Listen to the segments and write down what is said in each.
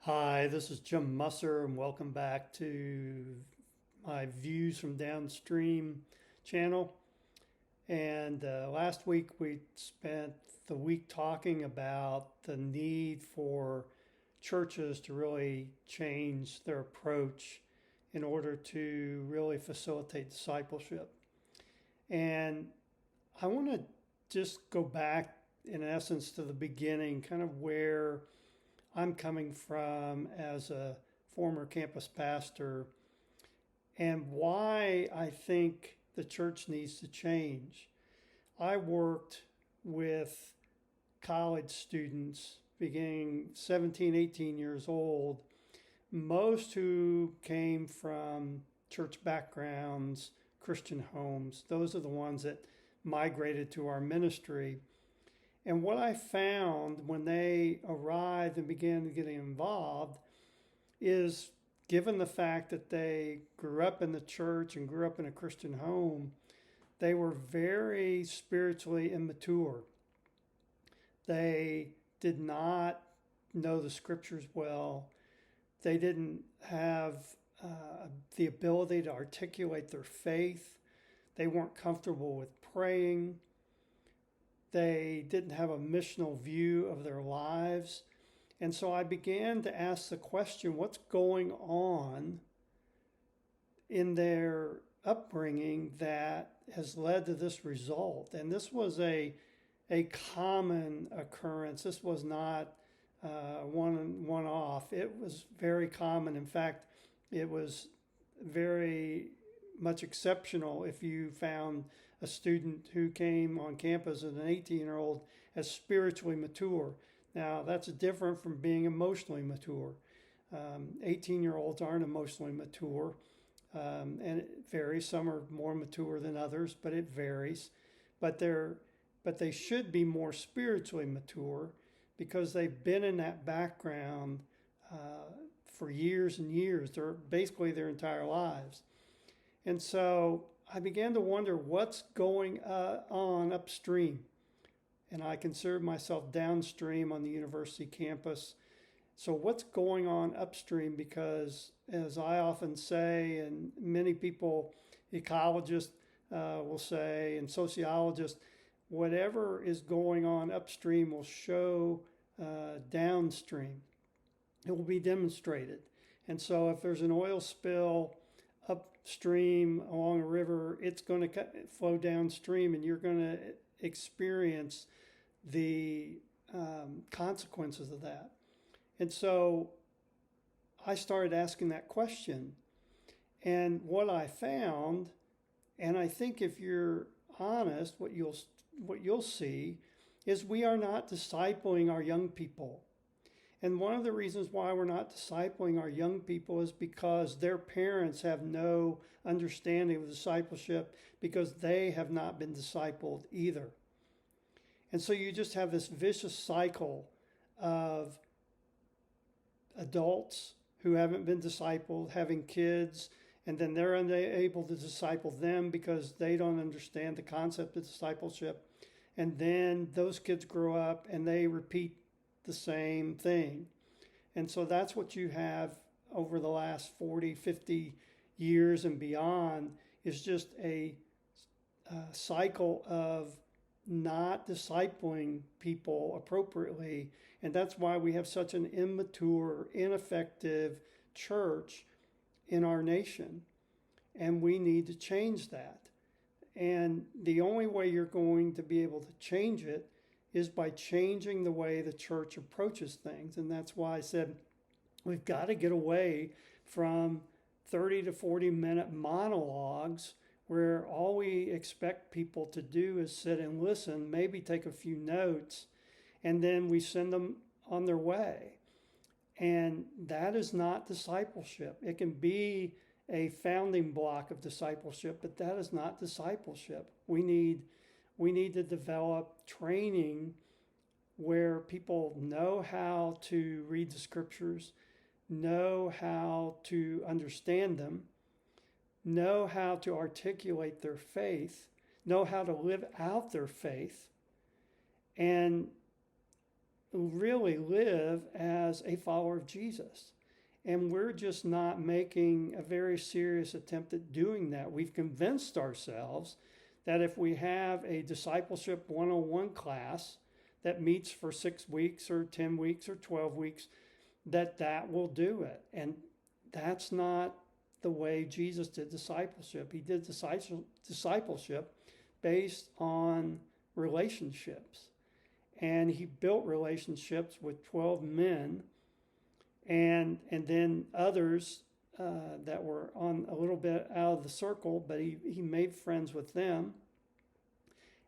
Hi, this is Jim Musser, and welcome back to my Views from Downstream channel. And last week we spent the week talking about the need for churches to really change their approach in order to really facilitate discipleship. And I want to just go back, in essence, to the beginning, kind of where I'm coming from as a former campus pastor and why I think the church needs to change. I worked with college students beginning 17, 18 years old, most who came from church backgrounds, Christian homes. Those are the ones that migrated to our ministry. And what I found when they arrived and began getting involved is, given the fact that they grew up in the church and grew up in a Christian home, they were very spiritually immature. They did not know the scriptures well. They didn't have the ability to articulate their faith. They weren't comfortable with praying. They didn't have a missional view of their lives. And so I began to ask the question, what's going on in their upbringing that has led to this result? And this was a common occurrence. This was not one off. It was very common. In fact, it was very much exceptional if you found a student who came on campus as an 18-year-old as spiritually mature. Now, that's different from being emotionally mature. 18-year-olds aren't emotionally mature, and it varies. Some are more mature than others, but it varies. But they should be more spiritually mature because they've been in that background for years and years. They're basically their entire lives. And so I began to wonder what's going on upstream. And I consider myself downstream on the university campus. So what's going on upstream? Because as I often say, and many people, ecologists will say, and sociologists, whatever is going on upstream will show downstream. It will be demonstrated. And so if there's an oil spill upstream along a river, it's going to flow downstream, and you're going to experience the consequences of that. And so I started asking that question. And what I found, and I think if you're honest, what you'll see is we are not discipling our young people. And one of the reasons why we're not discipling our young people is because their parents have no understanding of discipleship, because they have not been discipled either. And so you just have this vicious cycle of adults who haven't been discipled, having kids, and then they're unable to disciple them because they don't understand the concept of discipleship. And then those kids grow up and they repeat the same thing. And so that's what you have over the last 40, 50 years and beyond, is just a cycle of not discipling people appropriately. And that's why we have such an immature, ineffective church in our nation. And we need to change that. And the only way you're going to be able to change it is by changing the way the church approaches things. And that's why I said we've got to get away from 30 to 40 minute monologues where all we expect people to do is sit and listen, maybe take a few notes, and then we send them on their way. And that is not discipleship. It can be a founding block of discipleship, but that is not discipleship. We need to develop training where people know how to read the scriptures, know how to understand them, know how to articulate their faith, know how to live out their faith. And really live as a follower of Jesus. And we're just not making a very serious attempt at doing that. We've convinced ourselves that if we have a discipleship 101 class that meets for 6 weeks or 10 weeks or 12 weeks, that will do it. And that's not the way Jesus did discipleship. He did discipleship based on relationships. And he built relationships with 12 men and then others that were on a little bit out of the circle, but he made friends with them.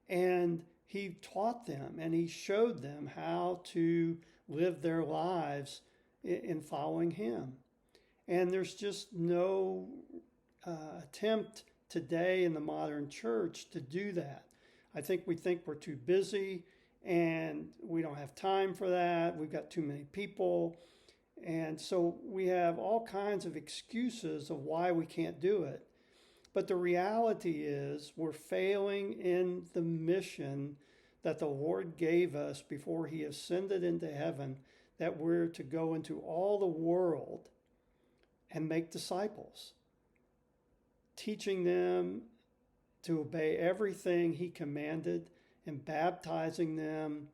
And he taught them and he showed them how to live their lives in following him. And there's just no attempt today in the modern church to do that. I think we think we're too busy and we don't have time for that. We've got too many people. And so we have all kinds of excuses of why we can't do it. But the reality is we're failing in the mission that the Lord gave us before he ascended into heaven, that we're to go into all the world and make disciples, teaching them to obey everything he commanded and baptizing them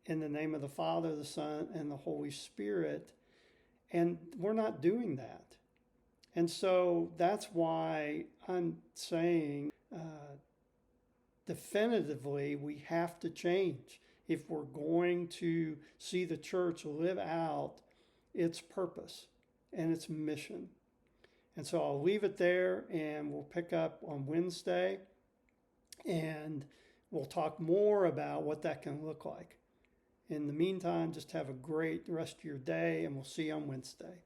in the name of the Father, the Son, and the Holy Spirit. And we're not doing that. And so that's why I'm saying definitively we have to change if we're going to see the church live out its purpose and its mission. And so I'll leave it there and we'll pick up on Wednesday and we'll talk more about what that can look like. In the meantime, just have a great rest of your day and we'll see you on Wednesday.